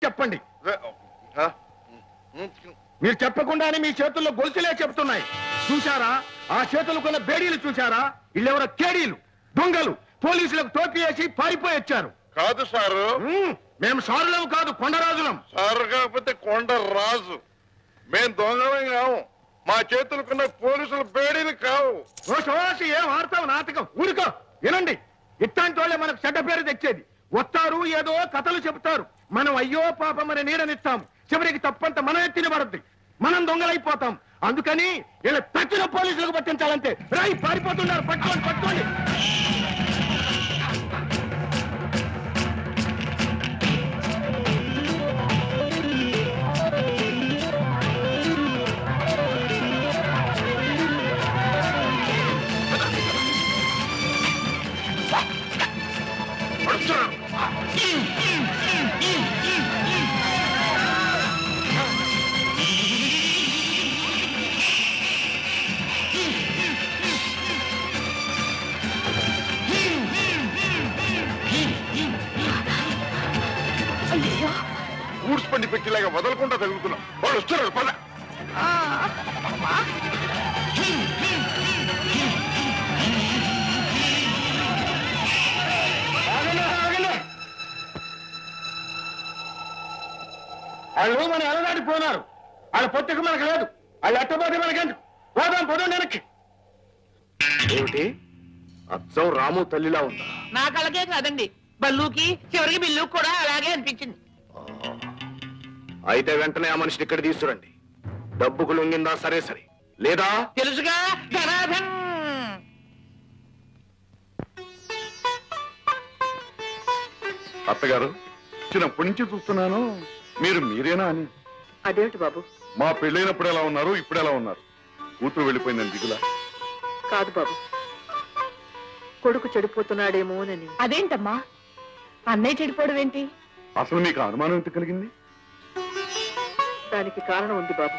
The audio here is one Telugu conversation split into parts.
చెప్పండి. మీరు చెప్పకుండానే మీ చేతుల్లో గొలుసులే చెప్తున్నాయి. చూశారా? ఆ చేతులకున్న బేడీలు చూశారా? వీళ్ళెవరో కేడీలు, దొంగలు, పోలీసులకు టోపీ వేసి పారిపోయి వచ్చారు. కాదు సారు, మేము సారులం కాదు, కొండరాజులం. సారు కాకపోతే కొండరాజు. మేం దొంగలం కావు. మా చేతులకున్న పోలీసులు బేడీలు కావు. ఏం ఆడతావు నాటకం? ఊరుకో. వినండి, ఇట్లాంటి వాళ్ళే మనకు చెడ్డ పేరు తెచ్చేది. వస్తారు, ఏదో కథలు చెప్తారు. మనం అయ్యో పాపమని నీడనిస్తాం. చివరికి తప్పంత మనం ఎత్తిన పడుద్ది. మనం దొంగలైపోతాం. అందుకని వీళ్ళ తక్కిన పోలీసులకు పట్టించాలంటే రాయి పారిపోతున్నారు. పట్టుకోండి, పట్టుకోండి. ఊడ్స్ పండి పెట్టిలాగా వదలకుండా తగులుతున్నాం. వాళ్ళు వస్తున్నారు. పద. వాళ్ళు మనం ఎలనాడిపోయినారు. వాళ్ళ పొత్తుకు మనకు లేదు. వాళ్ళు ఎట్టబోతే మనకెందుకు? పోదాం, పోదాం వెనక్కి. ఏమిటి అచ్చం రాము తల్లిలా ఉందా? నా కళ్ళకే కాదండి, బల్లుకి చివరికి బిల్లుకి కూడా అలాగే అనిపించింది. అయితే వెంటనే ఆ మనిషిని ఇక్కడ తీసుకురండి. డబ్బుకు లొంగిందా సరే సరే, లేదా తెలుసుగా ధనాధన్. అత్తగారు, చిన్నప్పటి నుంచి చూస్తున్నాను మీరు మీరేనా అని. అదేమిటి బాబు? మా పెళ్ళైనప్పుడు ఎలా ఉన్నారు, ఇప్పుడు ఎలా ఉన్నారు? కూతురు వెళ్ళిపోయిందని దిగులా? కాదు బాబు, కొడుకు చెడిపోతున్నాడేమోనని. అదేంటమ్మా, అన్నయ్య చెడిపోవడం ఏంటి? అసలు మీకు అనుమానం ఎంత కలిగింది? దానికి కారణం ఉంది బాబు.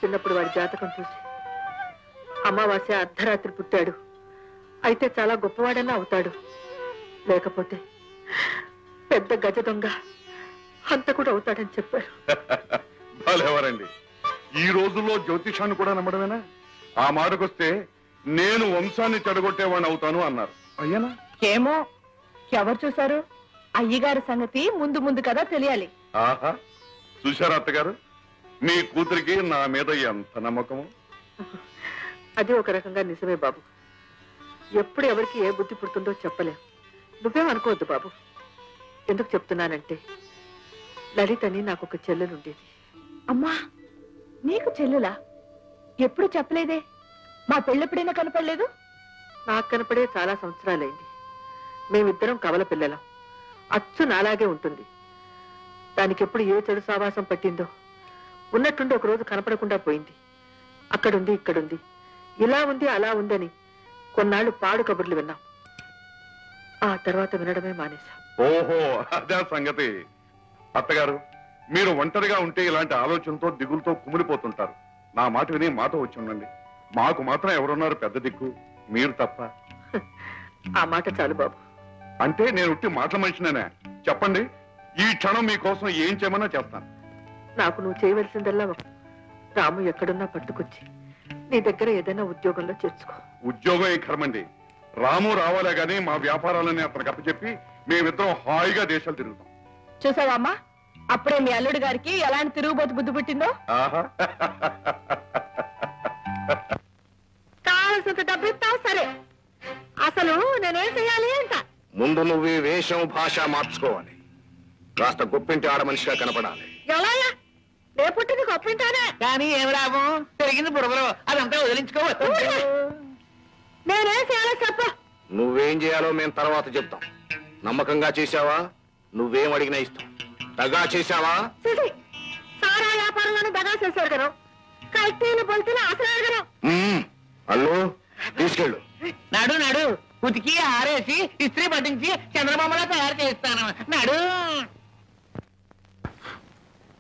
చిన్నప్పుడు వాడి జాతకం చూసి అమావాస్య అర్ధరాత్రి పుట్టాడు, అయితే చాలా గొప్పవాడన్నా అవుతాడు, లేకపోతే పెద్ద గజ దొంగ హంతకుడు అవుతాడని చెప్పారు. ఎవరండి ఈ రోజుల్లో జ్యోతిషాన్ని కూడా నమ్మడమేనా? ఆ మాటకొస్తే నేను వంశాన్ని చెడగొట్టేవాడిని అవుతాను అన్నారు. అయ్యానా? ఏమో, ఎవరు చూశారు? అయ్యగారి సంగతి ముందు ముందు కదా తెలియాలి. ఆహా, చూశారా అత్తగారు, మీ కూతురికి నా మీద ఎంత నమ్మకము. అది ఒక రకంగా నిజమే బాబు. ఎప్పుడు ఎవరికి ఏ బుద్ధి పుడుతుందో చెప్పలేం. నువ్వేం అనుకోవద్దు బాబు. ఎందుకు చెప్తున్నానంటే, లలితని నాకు ఒక చెల్లెలుండేది. అమ్మా, నీకు చెల్లులా? ఎప్పుడు చెప్పలేదే. మా పెళ్ళెప్పుడైనా కనపడలేదు? నాకు కనపడే చాలా సంవత్సరాలైంది. మేమిద్దరం కవల పిల్లలం. అచ్చు నాలాగే ఉంటుంది. దానికి ఎప్పుడు ఏ చెడు సావాసం పట్టిందో ఉన్నట్టుండి ఒక రోజు కనపడకుండా పోయింది. అక్కడుంది, ఇక్కడుంది, ఇలా ఉంది, అలా ఉందని కొన్నాళ్ళు పాడు కబుర్లు విన్నాం. ఆ తర్వాత వినడమే మానేశాం. ఓహో, అదే సంగతి. అత్తగారు, మీరు ఒంటరిగా ఉంటే ఇలాంటి ఆలోచనతో దిగులతో కుమిలిపోతుంటారు. నా మాట విని మాతో వచ్చి ఉండండి. మాకు మాత్రం ఎవరున్నారు పెద్ద దిక్కు? మీరు తప్ప. ఆ మాట చాలు బాబు. అంటే నేను ఉట్టి మాటల మనిషినేనా? చెప్పండి, ఈ క్షణం మీకోసం ఏం చేయమన్నా చేస్తాను. నాకు నువ్వు చేయవలసిందల్లా రాము ఎక్కడున్నా పట్టుకొచ్చి నీ దగ్గర ఏదైనా ఉద్యోగంలో చేర్చుకో. ఉద్యోగం ఏ కర్మండి, రాము రావాలే గాని మా వ్యాపారాలని అతనికి అప్పచెప్పి మేమిద్దరం హాయిగా దేశాలు తిరుగుతాం. చూసావా అమ్మా, అప్పుడే మీ అల్లుడు గారికి ఎలాంటి తిరుగుబోతు బుద్ధి పుట్టిందో. ఆహా, కావలసినంత డబ్బు ఇస్తావు సరే, అసలు నేనేం చెయ్యాలి అంట? ముందు నువ్వు ఈ వేషం భాష మార్చుకోవాలి. కాస్త గొప్పింటి ఆడ మనిషిగా కనపడాలి. ఎలా? నే పుట్టింది గొప్పింటానే కానీ ఏం లాభం? పెరిగింది బుడగలు, అదంతా వదిలించుకోవచ్చు. నేనేం చేయాలో చెప్పు. నువ్వేం చేయాలో మేము తర్వాత చెప్తాం. నమ్మకంగా చేశావా? నువ్వేం అడిగినా ఇస్తాం. దగా చేశావా? సారా వ్యాపారంలోనే దగా చేశారు కదా. కల్తీలు బొల్తీలు అసలు అడగరు. అల్లు తీసుకెళ్ళు. నడు నడు, ఉతికి ఆరేసి ఇస్త్రీ పట్టించి చంద్రబాబులా తయారు చేస్తాను. నడు.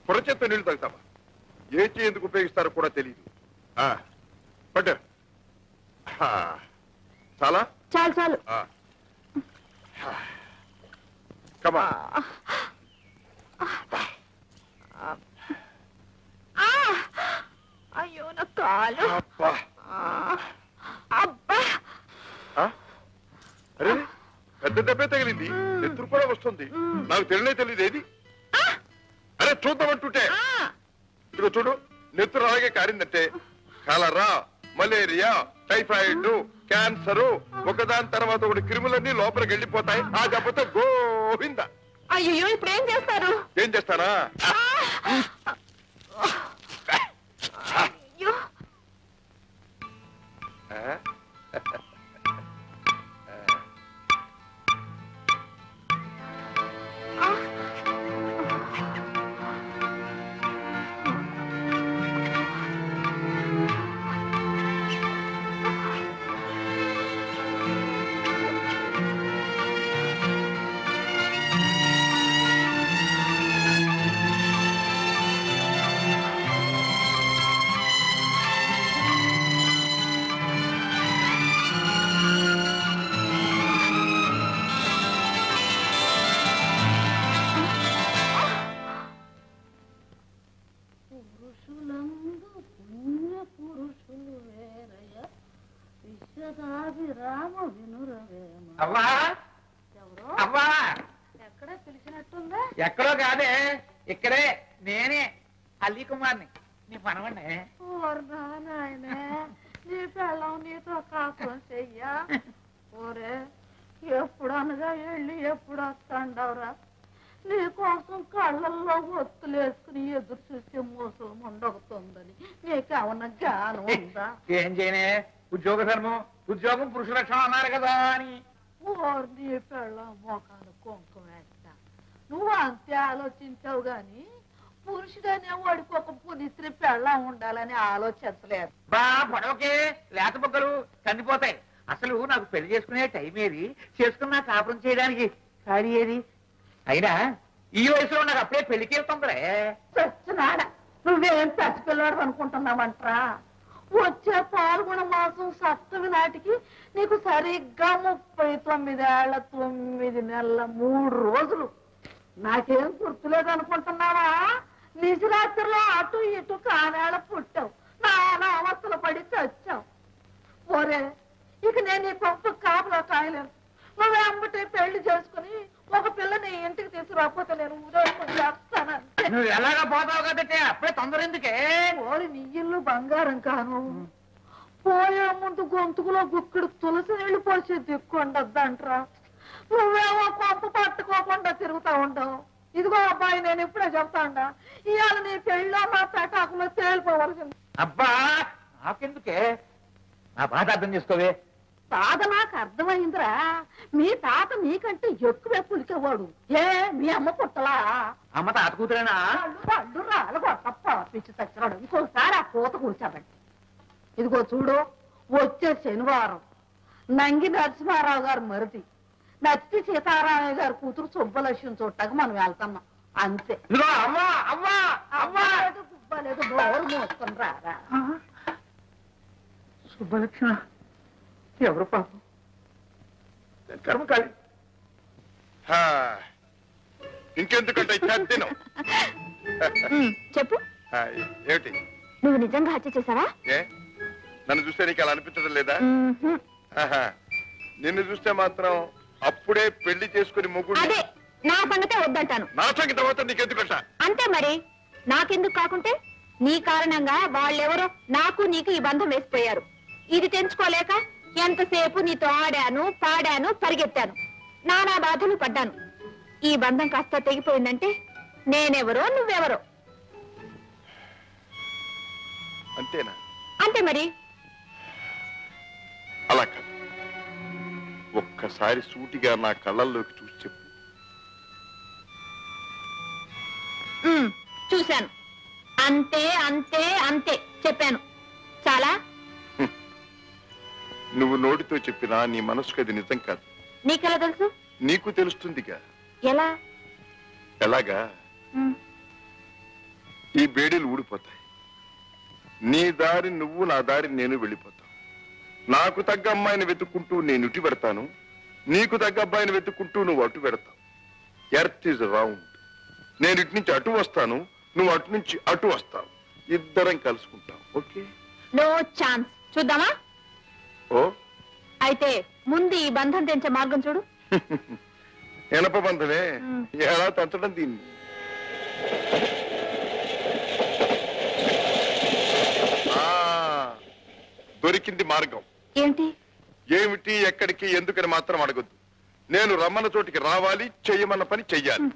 పొరచెత్త నీళ్లు తాగుతావా? ఏ చేయి ఎందుకు ఉపయోగిస్తారో కూడా తెలియదు. పట్టు. చాలా చాలు చాలు. కమా. చాలు. అబ్బా అరే పెద్ద దెబ్బే తగిలింది, నెత్తురు కూడా వస్తుంది. నాకు తెలియదు ఏది. అరే చూద్దామంటుంటే ఇదిగో చూడు, నెత్తురు అలాగే కారిందంటే కలరా, మలేరియా, టైఫాయిడ్, క్యాన్సర్ ఒకదాని తర్వాత ఒకటి క్రిములన్నీ లోపలికి వెళ్ళిపోతాయి. ఆ దెబ్బతో గోవిందా. అయ్యో ఇప్పుడు ఏం చేస్తారు? ఏం చేస్తానా? అయ్యో అవ్వా అవ్వా, ఎక్కడో పిలిచినట్టుందా? ఎక్కడో కాదే, ఇక్కడే. నేనే అలీ కుమార్ని, నీ పనవండి. నాయనే, నీ పిల్లం నీతో కాపురం చెయ్యా. ఓరే ఎప్పుడు అనగా వెళ్ళి ఎప్పుడు వస్తాండవరా? నీకోసం కళ్ళల్లో ఒత్తులు వేసుకుని ఎదురు చూసే మోసం ఉండొస్తుందని నీకేమన్నా జ్ఞానం ఉందా? ఏం చేయనే, ఉద్యోగ ధర్మం, ఉద్యోగం పురుష లక్షణం అన్నారు కదా అని. ఓరు నీ పిల్లం మోకాలు కుంకుమ వేస్తా. నువ్వు అంతే ఆలోచించావు గాని పురుషుడనే వాడికి ఒక పునిత్రి పెళ్ళం ఉండాలని ఆలోచించలేదు. బా పొడవకే, లేత బొక్కలు కందిపోతాయి. అసలు నాకు పెళ్లి చేసుకునే టైం ఏది, చేసుకున్నా కాపురం చేయడానికి ఖాళీ ఏది? అయినా ఈ వయసులో నాకు అప్పుడే పెళ్లికి వెళ్తుందిరే. చచ్చినాడ, నువ్వేం పసిపిల్లాడు అనుకుంటున్నావంట్రా? వచ్చే పాల్గొన మాసం సప్తమి నాటికి నీకు సరిగ్గా 39 ఏళ్ల 9 నెలల 3 రోజులు. నాకేం గుర్తులేదు అనుకుంటున్నావా? నిజరాత్రిలో అటు ఇటు కానేళ పుట్టావు, నానా అవస్థలు పడి చచ్చావు. ఓరే ఇక నేను నీ పంపు కాపులో కాయలేను. నువ్వు అమ్మటే పెళ్లి చేసుకుని ఒక పిల్లని ఇంటికి తీసుకురాకపోతే నేను ఊరేసుకుని చేస్తానంటే. నువ్వు ఎలాగా పోతావు కదంటే అప్పుడే తొందర ఎందుకే? ఓరి నీ ఇల్లు బంగారం కాను. పోయే ముందు గొంతుకులో గుక్కడు తులసి నీళ్లు పోసే దిక్కుండద్దంట్రా. నువ్వేమో కొంప పట్టుకోకుండా తిరుగుతా ఉండవు. ఇదిగో అబ్బాయి, నేను ఇప్పుడే చెప్తాండా, ఇవాళ నీ పెళ్ళో నా పెటాకులో తేలిపోవలసింది. అబ్బా నాకెందుకే, నా బాధ అర్థం చేసుకోవే. బాధ నాకు అర్థమైందిరా. మీ తాత నీకంటే ఎక్కువే పులికేవాడు. ఏ మీ అమ్మ పుట్టలా? అమ్మ తాత కూతురేనా? పళ్ళు రాలు కొట్టప్ప పిచ్చి చచ్చినాడు. ఇంకోసారి ఆ పూత కూర్చోబెట్టి. ఇదిగో చూడు, వచ్చే శనివారం నంగి నరసింహారావు గారు మరిది నత్తి సీతారామయ్య గారి కూతురు సుబ్బలక్ష్మి చూడటానికి మనం వెళ్తున్నాం అంతే. అమ్మా అమ్మా అమ్మా, గుబ్బలేదు, డోరు మోసుకొని రారా. సుబ్బలక్ష్మి ఎవరు పాపం, కర్మ కాదు. ఇంకెందుకంటే తినం. చెప్పు, ఏమిటి? నువ్వు నిజంగా హత్య చేశావా? ఏ నన్ను చూస్తే నీకు అలా అనిపించడం లేదా? నిన్ను చూస్తే మాత్రం అప్పుడే పెళ్లి చేసుకుని మొగుడు. అదే నా సంగతే వద్దంటాను. నా సంగతి మాత్రం నీకెందుకంట? అంతే మరి, నాకెందుకు కాకుంటే నీ కారణంగా వాళ్ళెవరో నాకు నీకు ఈ బంధం వేసిపోయారు. ఇది తెంచుకోలేక ఎంతసేపు నీతో ఆడాను, పాడాను, పరిగెత్తాను, నానా బాధలు పడ్డాను. ఈ బంధం కాస్త తెగిపోయిందంటే నేనెవరో నువ్వెవరో. అంతేనా? అంతే మరి. అలా కాదు, ఒక్కసారి సూటిగా నా కళ్ళల్లోకి చూసి చెప్పు. చూశాను, అంతే అంతే అంతే చెప్పాను. చాలా. నువ్వు నోటితో చెప్పినా నీ మనసుకు అది నిజం కాదు. నీకెలా తెలుసు? నీకు తెలుస్తుందిగా. ఎలా? ఎలాగా? ఈ బేడీలు ఊడిపోతాయి. నీ దారి నువ్వు, నా దారి నేను వెళ్ళిపోతాం. నాకు తగ్గ అమ్మాయిని వెతుక్కుంటూ నేను ఇటు పెడతాను, నీకు తగ్గ అబ్బాయిని వెతుక్కుంటూ నువ్వు అటు పెడతావు. Earth is round. నేను ఇటు నుంచి అటు వస్తాను, నువ్వు అటు నుంచి అటు వస్తావు. ఇద్దరం కలుసుకుంటాం. ఓకే? No chance. చూద్దామా? ఓ అయితే ముందు ఈ బంధం తెంచే మార్గం చూడు. ఎనప బంధమే ఎలా తంచడం దీన్ని? దొరికింది మార్గం. ఏంటి? ఏమిటి, ఎక్కడికి, ఎందుకని మాత్రం అడగొద్దు. నేను రమ్మన్న చోటికి రావాలి, చెయ్యమన్న పని చెయ్యాలి.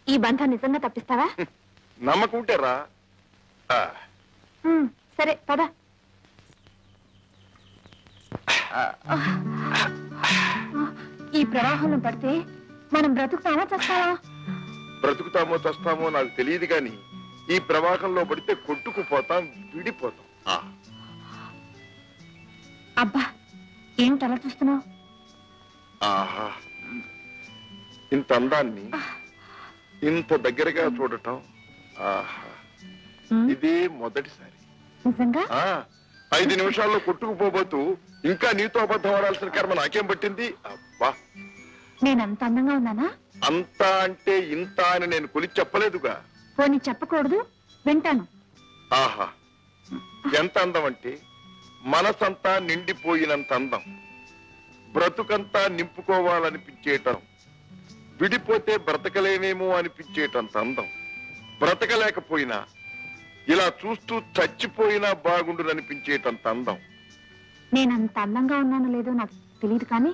ఈ బంధం నిజంగా తప్పిస్తావా? నమ్మకం ఉంటే రా. సరే పద. ఈ ప్రవాహంలో పడితే మనం బ్రతుకుతామా చస్తావా? బ్రతుకుతామో చస్తామో నాకు తెలియదు గాని ఈ ప్రవాహంలో పడితే కొట్టుకుపోతాం, విడిపోతాం. అబ్బా, ఏమిటి అలా చూస్తున్నావు? ఆహా, ఇంత అందాన్ని ఇంత దగ్గరగా చూడటం ఆహా, ఇదే మొదటిసారి. నిజంగా? 5 నిమిషాల్లో కొట్టుకుపోబోతూ ఇంకా నీతో అబద్ధం ఆడాల్సిన కర్మ నాకేం పట్టింది? అబ్బా, నేనంత అందంగా ఉన్నానా? అంతా అంటే ఇంత అని నేను కొలిచి చెప్పలేదుగా. పోనీ చెప్పకూడదు, వింటాను. ఆహా, ఎంత అందం అంటే మనసంతా నిండిపోయినంత అందం, బ్రతుకంతా నింపుకోవాలనిపించేటం, విడిపోతే బ్రతకలేనేమో అనిపించేటంత అందం, బ్రతకలేకపోయినా ఇలా చూస్తూ చచ్చిపోయినా బాగుండుననిపించేటంత అందం. నేనంత అందంగా ఉన్నానో లేదో నాకు తెలియదు, కానీ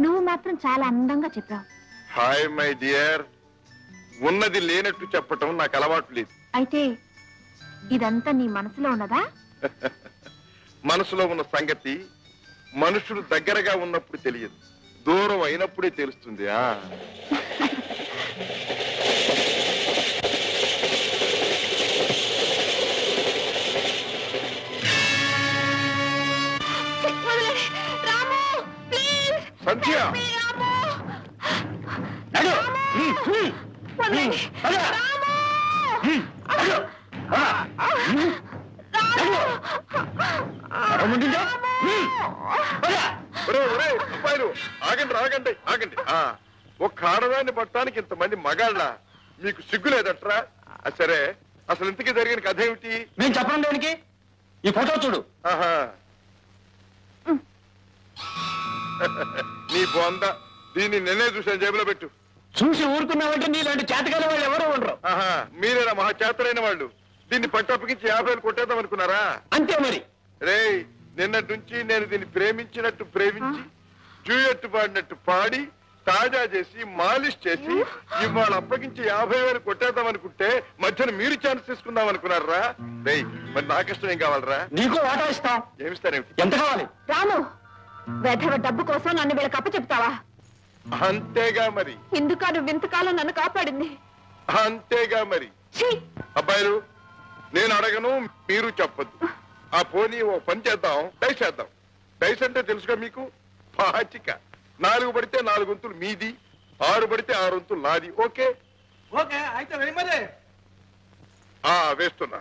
నువ్వు మాత్రం చాలా అందంగా చెప్పావు. హాయ్ మై డియర్, ఉన్నది లేనట్టు చెప్పటం నాకు అలవాటు లేదు. అయితే ఇదంతా నీ మనసులో ఉన్నదా? మనసులో ఉన్న సంగతి మనుషులు దగ్గరగా ఉన్నప్పుడు తెలియదు, దూరం అయినప్పుడే తెలుస్తుంది. సంధ్య, ఆగండి ఆగండి ఆగండి. ఒక్క ఆడదాన్ని పట్టడానికి ఇంతమంది మగాళ్ళ, మీకు సిగ్గు లేదట్రా? సరే, అసలు ఇంతకీ జరిగిన కథ ఏమిటి? నేను చెప్పడం దేనికి? ఈ ఫోటో చూడు. ఆహా, నీ బొంద, దీన్ని నిన్నే చూసాను, జేబులో పెట్టు. చూసి ఊరుకున్నావంటే నీలాంటి చేతకాని వాళ్ళు ఎవరు ఉండరు. ఆహా, మీరేనా మహా చేతలైన వాళ్ళు? దీన్ని పట్టప్పగించి 50 కొట్టేద్దాం అనుకున్నారా? అంతే మరి. రేయ్, నిన్నటి నుంచి నేను దీన్ని ప్రేమించినట్టు ప్రేమించి, జూయట్టు పాడినట్టు పాడి, తాజా చేసి, మాలిష్ చేసి, ఇవాళ అప్పగించి 50,000 కొట్టేద్దాం అనుకుంటే మధ్యన మీరు ఛాన్స్ తీసుకుందాం అనుకున్నారా? రేయ్, మరి నా కష్టం ఏం కావాలరా? నీకు వాటా ఇస్తాం. ఏమిస్తారేమిటి? ఎంత కావాలి? రాము, వెధవ డబ్బు కోసం నన్ను వీళ్ళకి అప్ప చెప్తావా? అంతేగా మరి. ఎందుకు నువ్వు ఇంతకాలం నన్ను కాపాడింది? అంతేగా మరి. అబ్బాయిలు, నేను అడగను, మీరు చెప్పద్దు. ఆ పోనీ ఓ పని చేద్దాం, డైస్ చేద్దాం. డైస్ అంటే తెలుసుగా మీకు? పాచిక. 4 పడితే 4 వంతులు మీది, 6 పడితే 6 వంతులు నాది. ఓకే? ఓకే, అయితే వెళ్ళి వేస్తున్నా.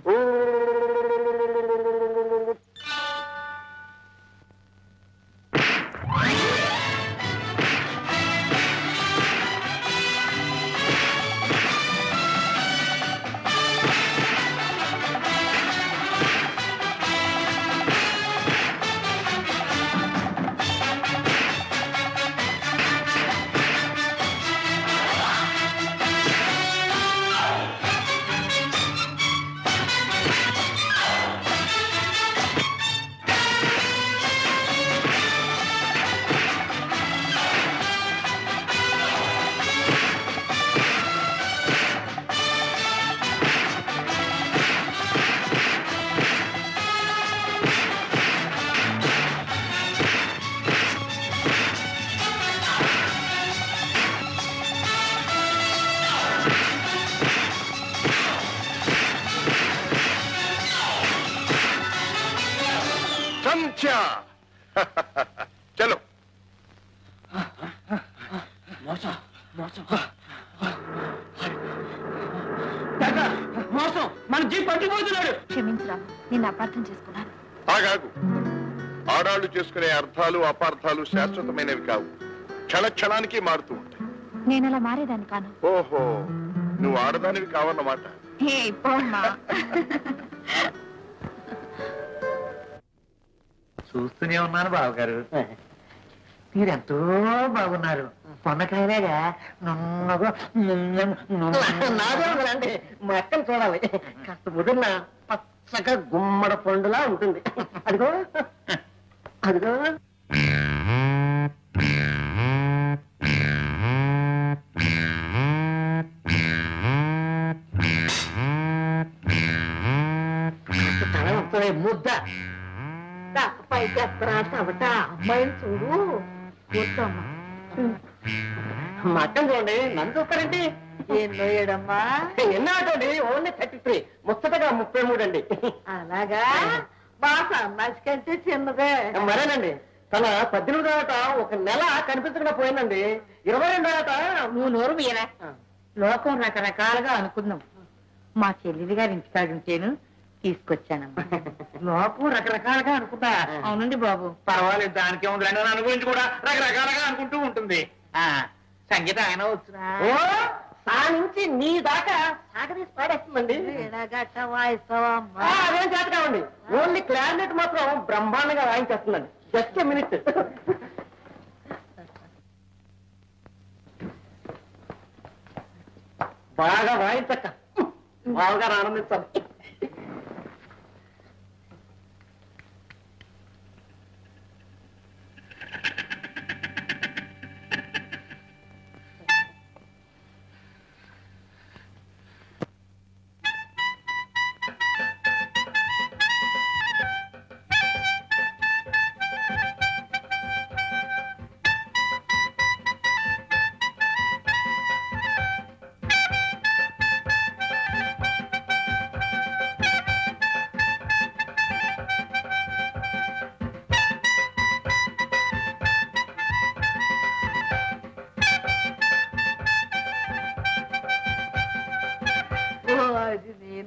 చలో. మోసం మోసం, మన జీప్ పట్టిపోతున్నాడు. క్షమించరా, నిన్ను అపార్థం చేసుకున్నాను. ఆగాగు. ఆడాళ్లు చేసుకునే అర్థాలు అపార్థాలు శాశ్వతమైనవి కావు, క్షణానికి మారుతూ ఉంటాయి. నేనలా మారేదాన్ని కాను. ఓహో, నువ్వు ఆడదానివి కావన్నమాట. చూస్తూనే ఉన్నాను బావగారు. మీరెంతో బాగున్నారు. పొన్నకాయలాగా నున్నగా నాదే మా అక్కను చూడాలి. కాస్త ముదిరిన పచ్చగా గుమ్మడ పండులా ఉంటుంది. అదిగో అదిగో. ముద్ద పైకి ఎత్తరా చవట అమ్మాయిని చూడు. కూర్చోమ్మా. మా అక్కను చూడండి. నన్ను చూస్తారండి. ఎన్నో ఏడమ్మా? ఎన్నాటండి? ఓన్లీ 33. ముచ్చటగా 33 అండి. అలాగా? మా సన్నాసి కంటే చిన్నదే. మరేనండి, తన 18 ఏట ఒక నెల కనిపించకుండా పోయిందండి. 22 ఏట నువ్వు నోరు మీరా. లోకం రకరకాలుగా అనుకుందాం. మా చెల్లిది గారి ఇంటికాడుంటేను తీసుకొచ్చానమ్మా. లోకం రకరకాలుగా అనుకుంటా. అవునండి బాబు. పర్వాలేదు, దానికే ఉందండి. నన్ను గురించి కూడా రకరకాలుగా అనుకుంటూ ఉంటుంది. సంగీత ఆయన వచ్చినా ఓ సా నుంచి నీ దాకా సాగదీసి పాడేస్తుందండి. గట్ట వాయిస్తావా అమ్మా? అదేం చేత కావండి. ఓన్లీ క్లారినెట్ మాత్రం బ్రహ్మాండంగా వాయించేస్తుందండి. Just minute. బాగా వాయించక్క. బాగా ఆనందించాలి.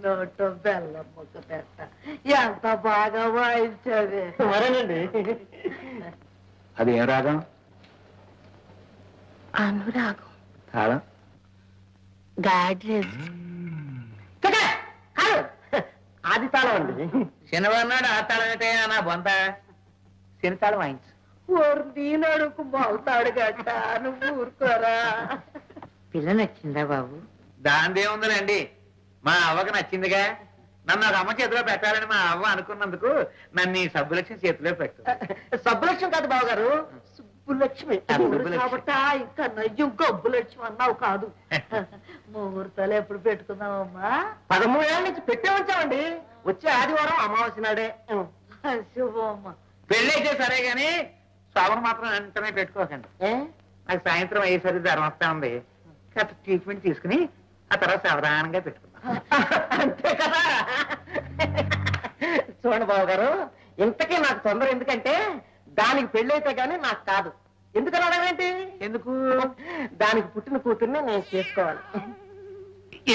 నోటో బెల్లం ముక్క పెట్ట ఎంత బాగా వాయించావే. మరేనండి. అది ఏం రాగం? అనురాగం. తాళం? గాడ్రేజ్. అది తాళం అండి. శనివారం ఆ తాళం అయితే నా బొంత శనితాళం వాయించు. ఓరు నేను అడుగు బాగుతాడు గట్ట. నువ్వు ఊరుకోరా. పిల్ల నచ్చిందా బాబు? దాందేముందండి, మా అవ్వకు నచ్చిందిగా. నన్ను ఒక అమ్మ చేతిలో పెట్టాలని మా అవ్వ అనుకున్నందుకు నన్ను ఈ సబ్బులక్ష్మి చేతిలో పెట్టు. సబ్బులక్ష్మి కాదు బావగారు, సుబ్బులక్ష్మి. కాబట్టి ఇంకా నయ్యం గబ్బులక్ష్మి అన్నావు కాదు. ముహూర్తాలు ఎప్పుడు పెట్టుకుందామమ్మా? 13 ఏళ్ళ నుంచి పెట్టే ఉంచామండి. వచ్చే ఆదివారం అమావాస్య నాడే. శుభమ్మ. పెళ్ళైతే సరే గాని శోభన మాత్రం వెంటనే పెట్టుకోకండి. నాకు సాయంత్రం అయ్యేసరికి జ్వరం వస్తా ఉంది. కాస్త ట్రీట్మెంట్ తీసుకుని ఆ తర్వాత సావధానంగా పెట్టుకున్నాం. అంతే కదా. చూడండి బావగారు, ఇంతకీ నాకు తొందర ఎందుకంటే దానికి పెళ్ళైతే గానీ నాకు కాదు. ఎందుకని అడగండి? ఎందుకు? దానికి పుట్టిన కూతుర్ని నేను చేసుకోవాలి.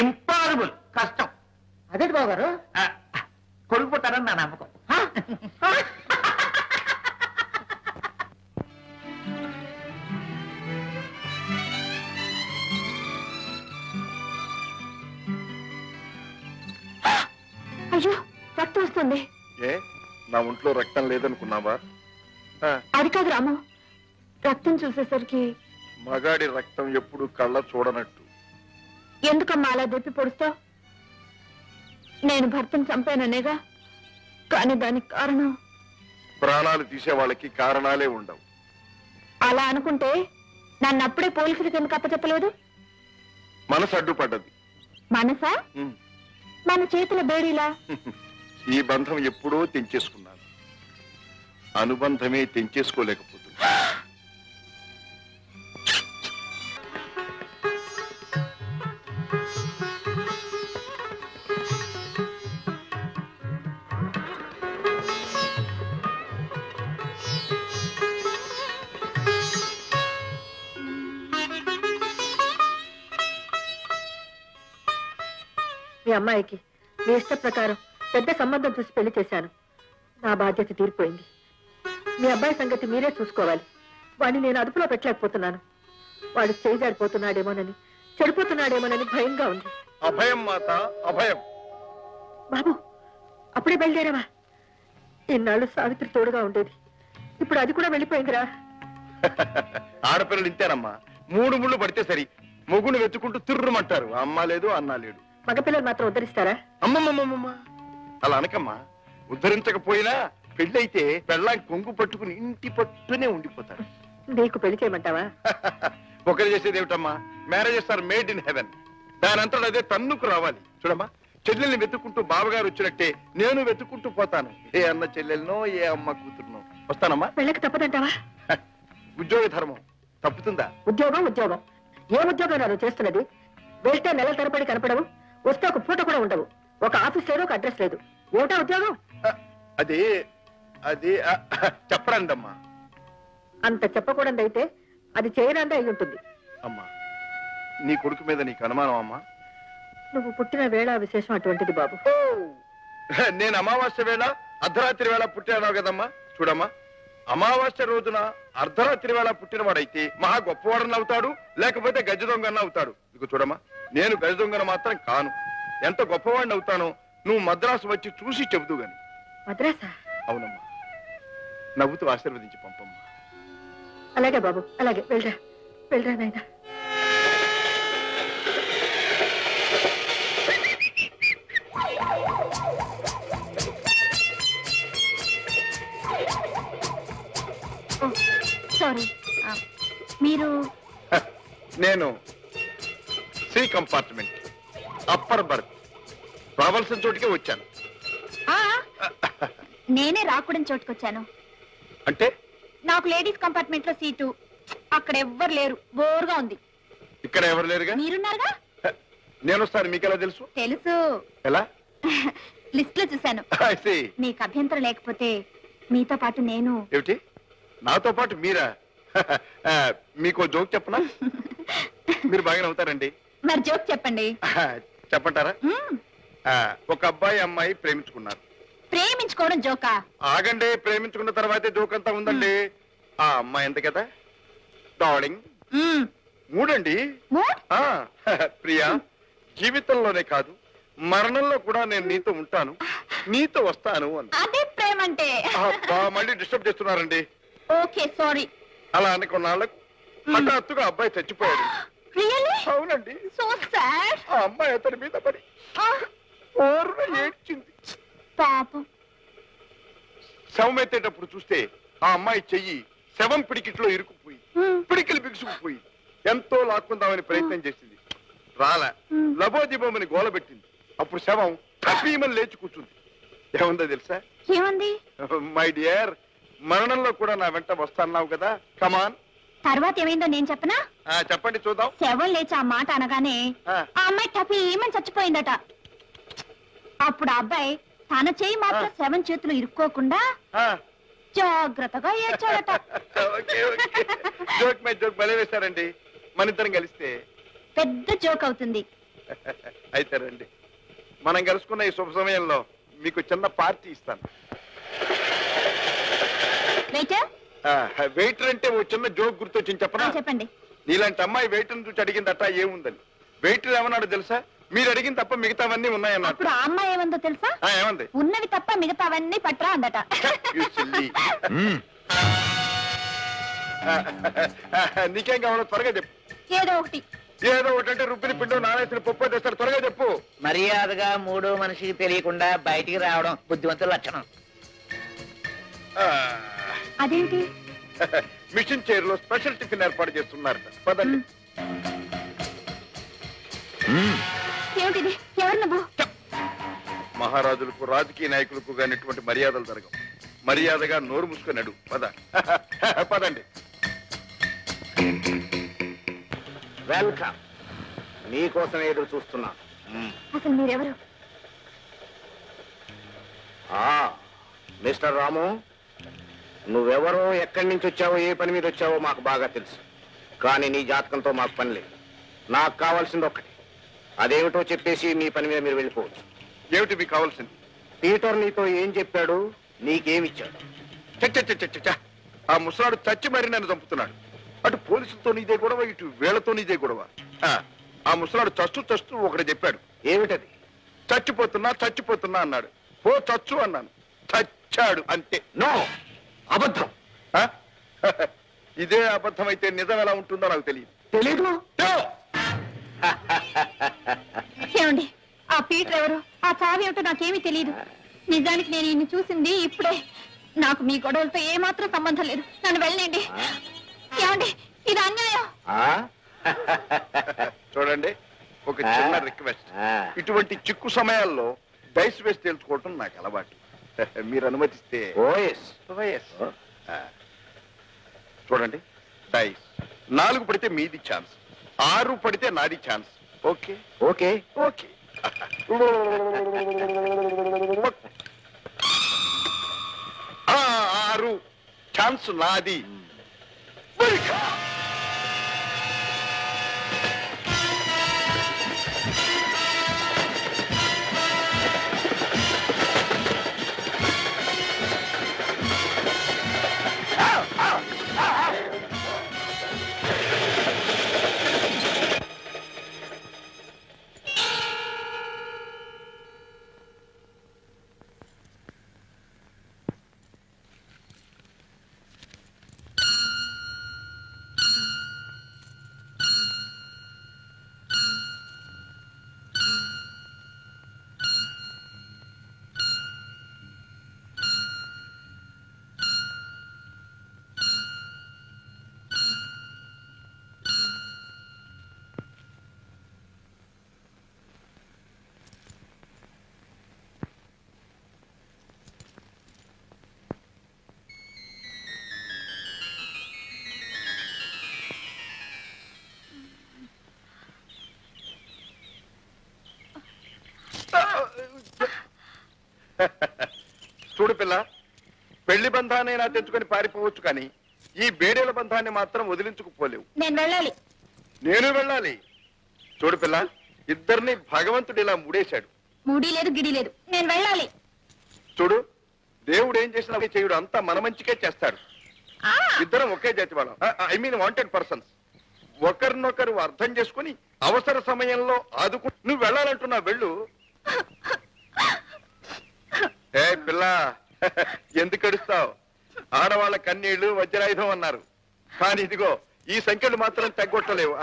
ఇంపాసిబుల్, కష్టం. అదేంటి బావగారు? కొడుకు పుట్టారని నా నమ్మకం. అయ్యో రక్తం వస్తుంది. ఏ నా ఒంట్లో రక్తం లేదనుకున్నావా? అది కాదు రాము, రక్తం చూసేసరికి మగాడి రక్తం ఎప్పుడు కళ్ళ చూడనట్టు. ఎందుకమ్మా అలా దెప్పి పొడుస్తావు? నేను భర్తను చంపాననేగా, కానీ దానికి కారణం. ప్రాణాలు తీసే వాళ్ళకి కారణాలే ఉండవు. అలా అనుకుంటే నన్ను అప్పుడే పోలీసులకు ఎందుకు అప్పచెప్పలేదు? మనసు అడ్డుపడ్డది. మనసా? మన చేతుల బేడీలా? ఈ బంధం ఎప్పుడో తెంచేసుకున్నాను. అనుబంధమే తెంచేసుకోలేకపోతుంది. మీ అమ్మాయికి మీ ఇష్ట ప్రకారం పెద్ద సంబంధం చూసి పెళ్లి చేశాను. నా బాధ్యత తీరిపోయింది. మీ అబ్బాయి సంగతి మీరే చూసుకోవాలి. వాడిని నేను అదుపులో పెట్టలేకపోతున్నాను. వాడు చేజారిపోతున్నాడేమోనని, చెడిపోతున్నాడేమోనని భయంగా ఉంది. అభయం మాత, అభయం. బాబు, అప్పుడే బయలుదేరావా? ఇన్నాళ్ళు సావిత్రి తోడుగా ఉండేది, ఇప్పుడు అది కూడా వెళ్ళిపోయిందిరా. ఆడపిల్లలు ఇంతేనమ్మా, 3 ముళ్ళు పడితే సరి, మొగుడు వెతుకుంటూ తిర్రుమంటారు. అమ్మ లేదు అన్నా లేడు. మగపిల్లలు మాత్రం ఉద్ధరిస్తారా? అమ్మమ్మమ్మమ్మ, అలా అనకమ్మా. ఉద్ధరించకపోయినా పెళ్ళైతే పెళ్ళాం కొంగు పట్టుకుని ఇంటి పట్టునే ఉండిపోతారు. నీకు పెళ్లి చేయమంటావా? ఒకరు చేసేది ఏమిటమ్మా, marriages are made in heaven. దానంతా అదే తన్నుకు రావాలి. చూడమ్మా, చెల్లెల్ని వెతుక్కుంటూ బావగారు వచ్చినట్టే నేను వెతుక్కుంటూ పోతాను. ఏ అన్న చెల్లెలనో, ఏ అమ్మ కూతురునో. వస్తానమ్మా. పెళ్ళకి తప్పదంటావా? ఉద్యోగ ధర్మం తప్పుతుందా? ఉద్యోగం ఉద్యోగం ఏ ఉద్యోగం నాను చేస్తున్నది? వెళ్తే నెలల తరబడి కనపడవు, వస్తే ఒక పూట కూడా ఉండవు. ఒక ఆఫీస్ లేదు, ఒక అడ్రస్ లేదు. ఏమిటా ఉద్యోగం? అది అది చెప్పరండమ్మా. అంత చెప్పకూడదైతే అది చేయనందే అయి ఉంటుంది. అమ్మా, నీ కొడుకు మీద నీకు అనుమానం అమ్మా? నువ్వు పుట్టిన వేళ విశేషం అటువంటిది బాబు. నేను అమావాస్య వేళ అర్ధరాత్రి వేళ పుట్టాను కదమ్మా. చూడమ్మా, అమావాస్య రోజున అర్ధరాత్రి వేళ పుట్టినవాడైతే మహా గొప్పవాడని అవుతాడు, లేకపోతే గజ దొంగన్న అవుతాడు. ఇక చూడమ్మా, నేను గజ దొంగన మాత్రం కాను. ఎంత గొప్పవాడిని అవుతానో నువ్వు మద్రాసు వచ్చి చూసి చెబుతూ గాని. మద్రాసా? అవునమ్మా, నవ్వుతూ ఆశీర్వదించి పంపమ్మా. అలాగే బాబు, అలాగే. వెళ్ళరా వెళ్ళరా నాయనా. సారీ, మీరు? నేను సి కంపార్ట్మెంట్, అప్పర్ బర్త్. రావాల్సిన చోటికే వచ్చాను. నేనే రాకూడని చోటుకొచ్చాను. అంటే? నాకు లేడీస్ కంపార్ట్మెంట్ లో సీటు. అక్కడ ఎవ్వరు లేరు, బోర్గా ఉంది. ఇక్కడ ఎవరు లేరుగా? మీరున్నారుగా. నేను వస్తాను. మీకు ఎలా తెలుసు? తెలుసు. ఎలా? లిస్ట్ లో చూశాను. మీకు అభ్యంతరం లేకపోతే మీతో పాటు నేను. ఏమిటి, నాతో పాటు మీరా? మీకు జోక్ చెప్పనా? మీరు బాగా నవ్వుతారండి. మరి జోక్ చెప్పండి. చెప్పంటారా? ఒక అబ్బాయి అమ్మాయి ప్రేమించుకున్నారు. ప్రేమించుకోవడం జోకా? ఆగండి, ప్రేమించుకున్న తర్వాతే జోక్ అంతా ఉందండి. ఆ అమ్మాయి ఎంత కదా డార్లింగ్? 3 అండి. ప్రియా, జీవితంలోనే కాదు మరణంలో కూడా నేను నీతో ఉంటాను, నీతో వస్తాను అని. అదే ప్రేమ అంటే. మళ్ళీ డిస్టర్బ్ చేస్తున్నారండి. Okay, sorry. అలా అని కొన్నాళ్ళకు హఠాత్తుగా అబ్బాయి చచ్చిపోయాడు. అవునండి. So sad. ఆ అమ్మాయి అతని మీద పడి ఏడ్చింది. పాపం. శవం ఎత్తేటప్పుడు చూస్తే ఆ అమ్మాయి చెయ్యి శవం పిడికిట్లో ఇరుక్కుపోయి పిడికిలు బిగుసుకుపోయి ఎంతో లాక్కుందామని ప్రయత్నం చేసింది. రాలా. లబోదిబోమని గోలబెట్టింది. అప్పుడు శవం కపీమని లేచి కూర్చుంది. ఏముందో తెలుసా? ఏముంది? మై డియర్, మరణంలో కూడా నా వెంట వస్తాన్నావు కదా, కమాన్. తర్వాత ఏమైందో నేను చెప్పనా? చెప్పండి చూద్దాం. శవం లేచి ఆ మాట అనగానే ఆ అమ్మాయి టపీమని చచ్చిపోయిందట. అప్పుడు ఆ అబ్బాయి తన చేయి మాత్రం శవం చేతులు ఇరుక్కోకుండా జాగ్రత్తగా ఏడ్చాడట. జోక్ మై జోక్ భలే వేశారండి. మన ఇద్దరం కలిస్తే పెద్ద జోక్ అవుతుంది. అయితే రండి, మనం కలుసుకున్న ఈ శుభ సమయంలో మీకు చిన్న పార్టీ ఇస్తాను. వెయిటర్ అంటే ఓ చిన్న జోక్ గుర్తొచ్చింది చెప్పనా? చెప్పండి. నీలాంటి అమ్మాయి వెయిటర్ చూసి అడిగిందట ఏముందని. వెయిటర్ ఏమన్నాడు తెలుసా? మీరు అడిగిన తప్ప మిగతావన్నీ ఉన్నాయన్న. అప్పుడు ఆ అమ్మాయి ఏమందో తెలుసా? ఏమంది? ఉన్నవి తప్ప మిగతావన్నీ పట్రా అందట. నీకేం కావాలో త్వరగా చెప్పు. ఏదో ఒకటి. ఏదో ఒకటి అంటే రుబ్బిని పిండు నానేసిన పప్పు తెస్తాడు. త్వరగా చెప్పు. మర్యాదగా 3వ మనిషికి తెలియకుండా బయటికి రావడం బుద్ధివంతుల లక్షణం. అదేంటి? మిషన్ చైర్ లో స్పెషల్ టిఫిన్ ఏర్పాటు చేస్తున్నారట. పదండి. ఏమిటిది? ఎవరు నువ్వు? మహారాజులకు రాజకీయ నాయకులకు గానిటువంటి మర్యాదలు జరగవు. మర్యాదగా నోరు మూసుకున్నాడు. పదండి. వెల్కమ్. నీకోసం ఎదురు చూస్తున్నా. అసలు మీరెవరు? మిస్టర్ రాము, నువ్వెవరో, ఎక్కడి నుంచి వచ్చావో, ఏ పని మీద వచ్చావో మాకు బాగా తెలుసు. కానీ నీ జాతకంతో మాకు పని లేదు. నాకు కావాల్సింది ఒక్కటి. అదేమిటో చెప్పేసి మీ పని మీద మీరు వెళ్ళిపోవచ్చు. ఏమిటి మీకు కావాల్సింది? పీటర్ నీతో ఏం చెప్పాడు, నీకేమిచ్చాడు? ఆ ముసలాడు చచ్చి మరి నన్ను చంపుతున్నాడు. అటు పోలీసులతో నీదే గొడవ, ఇటు వేళ్లతో నీదే గొడవ. ఆ ముసలాడు చస్తూ ఒకటి చెప్పాడు. ఏమిటది? చచ్చిపోతున్నా అన్నాడు. చచ్చు అన్నాను. చచ్చాడు అంతే. నో, అబద్ధం. ఆ? ఇదే అబద్ధం అయితే నిజం ఎలా ఉంటుందో నాకు తెలియదు. తెలీదు. ఏమండి, ఆ పీటర్ ఎవరు, ఆ చావి ఏమిటో నాకేమీ తెలియదు. నిజానికి నేను ఈయన్ని చూసింది ఇప్పుడే. నాకు మీ గొడవలతో ఏమాత్రం సంబంధం లేదు. నన్ను వెళ్ళండి. ఏమండి, ఇది అన్యాయం. చూడండి, ఒక చిన్న రిక్వెస్ట్. ఇటువంటి చిక్కు సమయాల్లో డైస్ వేసి తెలుసుకోవటం నాకు అలవాటు. మీరు అనుమతిస్తే. చూడండి, డైస్ 4 పడితే మీది ఛాన్స్, 6 పడితే నాది chance. Okay okay okay. 6 chance నాది. చూడు పిల్ల, పెళ్లి బంధాన్నైనా తెచ్చుకొని పారిపోవచ్చు, కానీ ఈ బేడేల బంధాన్ని మాత్రం వదిలించుకుపోలేవు. నేను వెళ్ళాలి. నేను వెళ్ళాలి. చూడు పిల్ల, ఇద్దరిని భగవంతుడు ఇలా ముడేశాడు. మూడీ లేదు, గిడి లేదు. నేను వెళ్ళాలి. చూడు, దేవుడు ఏం చేసినా చేయుడు అంతా మన మంచికే చేస్తాడు. ఇద్దరం ఒకే జాతి వాళ్ళం, ఐ మీన్ వాంటెడ్ పర్సన్స్. ఒకరినొకరు అర్థం చేసుకుని అవసర సమయంలో ఆదుకు. నువ్వు వెళ్ళాలంటున్నా, వెళ్ళు. ఏ పిల్ల, ఎందుకు అడుస్తావు? ఆడవాళ్ళ కన్నీళ్లు వజ్రాయుధం అన్నారు, కానీ ఇదిగో ఈ సంఖ్యలు మాత్రం తగ్గొట్టలేవు.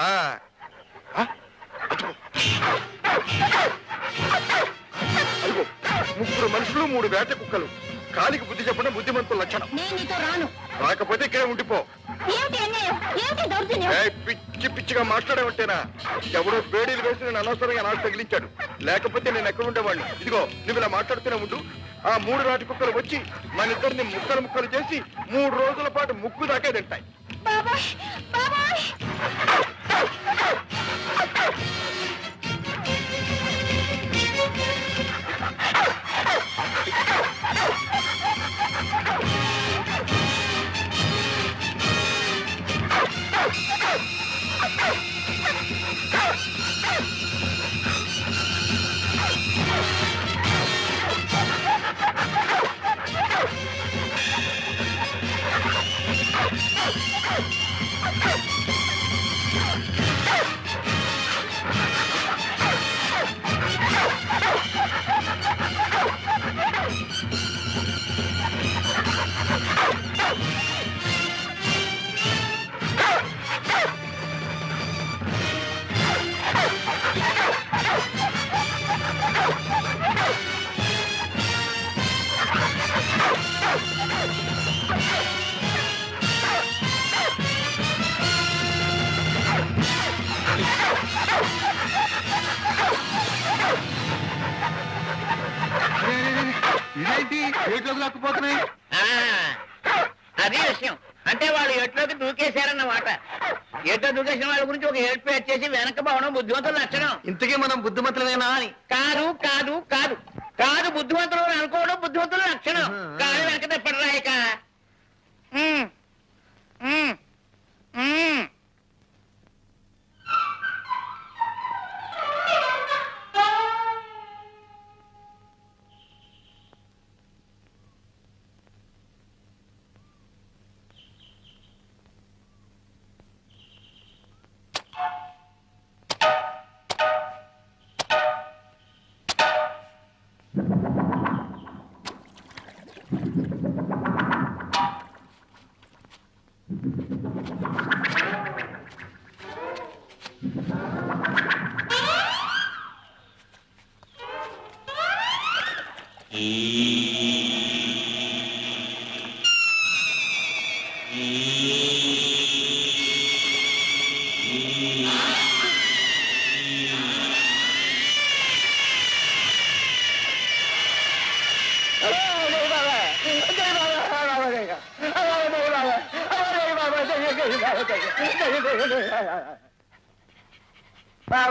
అదిగో 3 మనుషులు 3 వేట కుక్కలు. కాలికి బుద్ధి చెప్పడం బుద్ధిమంతుల లక్షణం. రాకపోతే ఇక్కడే ఉండిపో. పిచ్చి పిచ్చిగా మాట్లాడేవంటేనా? ఎవడో బేడీలు వేసి నేను అనవసరంగా నాకు తగిలించాడు, లేకపోతే నేను ఎక్కడ ఉండేవాడిని. ఇదిగో నువ్వు ఇలా మాట్లాడుతూనే ఉండు. ఆ 3 రాటి కుక్కలు వచ్చి మన ఇద్దరిని ముక్కలు చేసి 3 రోజుల పాటు ముక్కు దాకే తింటాయి. ఇదేంటి ఏట్లోకి లాక్కుపోతున్నాయి? అది విషయం. అంటే వాళ్ళు ఎట్లోకి దూకేశారన్నమాట. ఎట్లో దూకేసిన వాళ్ళ గురించి ఒక ఏడ్పు వచ్చేసి వెనక పోవడం బుద్ధిమంతుల లక్షణం. ఇంతకీ మనం బుద్ధిమంతులమేనా అని? కాదు కాదు కాదు కాదు బుద్ధిమంతులు అనుకోవడం బుద్ధిమంతుల లక్షణం. కాదు వెనక తెప్పడు రాయక.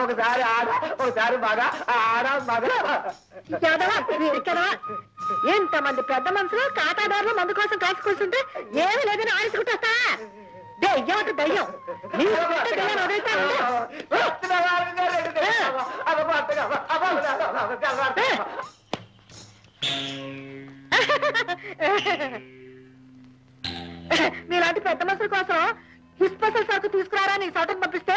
ఒకసారి ఆడ ఒకసారి బాగా ఆడ బాగా ఎంతమంది పెద్ద మనుషులు కాటాదారులు మందు కోసం కాసి కూర్చుంటే ఏమీ లేదని ఆడించుకుంటా దయ్యం దయ్యం మీలాంటి పెద్ద మనుషుల కోసం హిస్పసల్ సాకు తీసుకురారా నీ సోటకు పంపిస్తే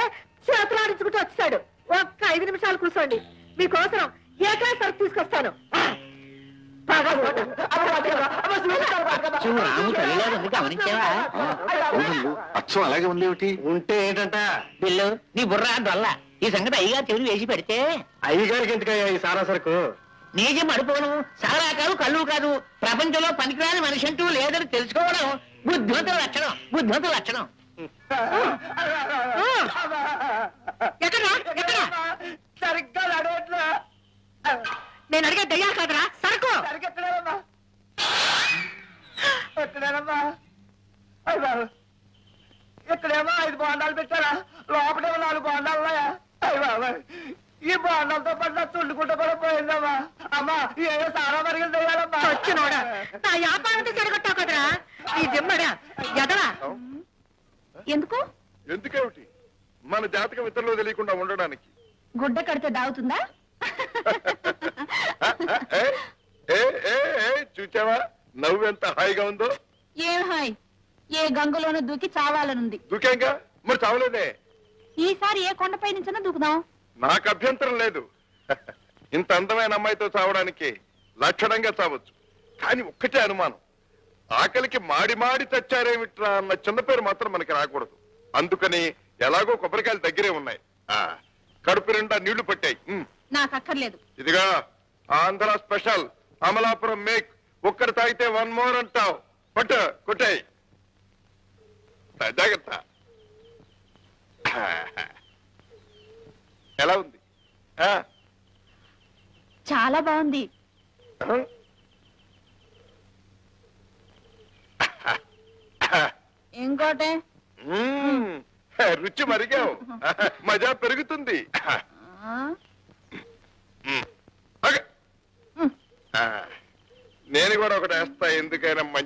చేతులు ఆడించుకుంటూ వచ్చాడు. ఒక్క 5 నిమిషాలు కూర్చోండి, మీకోసం ఏ క్లాస్ సరుకు తీసుకొస్తాను. అచ్చం అలాగే ఉంది ఏమిటి? ఉంటే ఏంటంట బిల్లు నీ బుర్ర దొల్ల ఈ సంగతి అయ్యగా చెవిని వేసి పెడితే అయ్యగారికి ఎందుకయ్యా ఈ సారా సరుకు? నీజం అడిపోను సారా కాదు కళ్ళు కాదు ప్రపంచంలో పనికిరాని మనిషి అంటూ లేదని తెలుసుకోవడం బుద్ధిమంతుల లక్షణం, బుద్ధిమంతుల లక్షణం. ఎక్కడా ఎక్కడా సరిగ్గా నడవట్లా. నేను అడిగే దయ్యాలు కాదురా సరుకు. ఎక్కడేనమ్మా ఇక్కడేమో 5 బోండాలు పెట్టారా, లోపలేమో 4 బోండాలు ఉన్నాయా? అయ్యి బాబా ఈ బోండాలతో పాటు నా చుండుకుంటూ కూడా పోయిందమ్మా. అమ్మా ఏదో సారా మరిగిన దయ్యాలమ్మా. వచ్చినోడా నా వ్యాపారంతో చెడగొట్టావు కదరా ఈ జిమ్మడా ఎదరా. ఎందుకు? ఎందుకేమిటి? మన జాతకం ఇతరులు తెలియకుండా ఉండడానికి. గుడ్డ కడితే దావుతుందా? చూచావా నవ్వు ఎంత హాయిగా ఉందో? ఏం హాయ్, ఏ గంగలోనూ దూకి చావాలనుంది. దూకేంగా మరి చావలేదే. ఈసారి ఏ కొండపై నుంచైనా దూకుదాం. నాకు అభ్యంతరం లేదు. ఇంత అందమైన అమ్మాయితో చావడానికి లక్షణంగా చావచ్చు. కానీ ఒక్కటే అనుమానం, ఆకలికి మాడి మాడి చచ్చారేమిట్రా అన్న చిన్న పేరు మాత్రం మనకి రాకూడదు. అందుకని ఎలాగో కొబ్బరికాయలు దగ్గరే ఉన్నాయి, కడుపు నిండా నీళ్లు పట్టాయి. నాకు అక్కర్లేదు. ఇదిగా ఆంధ్ర స్పెషల్ అమలాపురం మేక్. ఒక్కరు తాగితే 1 మోర్ అంటావు. పట్టు కొట్టాయి జాగ్రత్త. ఎలా ఉంది? చాలా బాగుంది. ఇంకోటే రుచి మరిగావు, మజా పెరుగుతుంది. నేను కూడా ఒకటి వేస్తా, ఎందుకైనా మంచి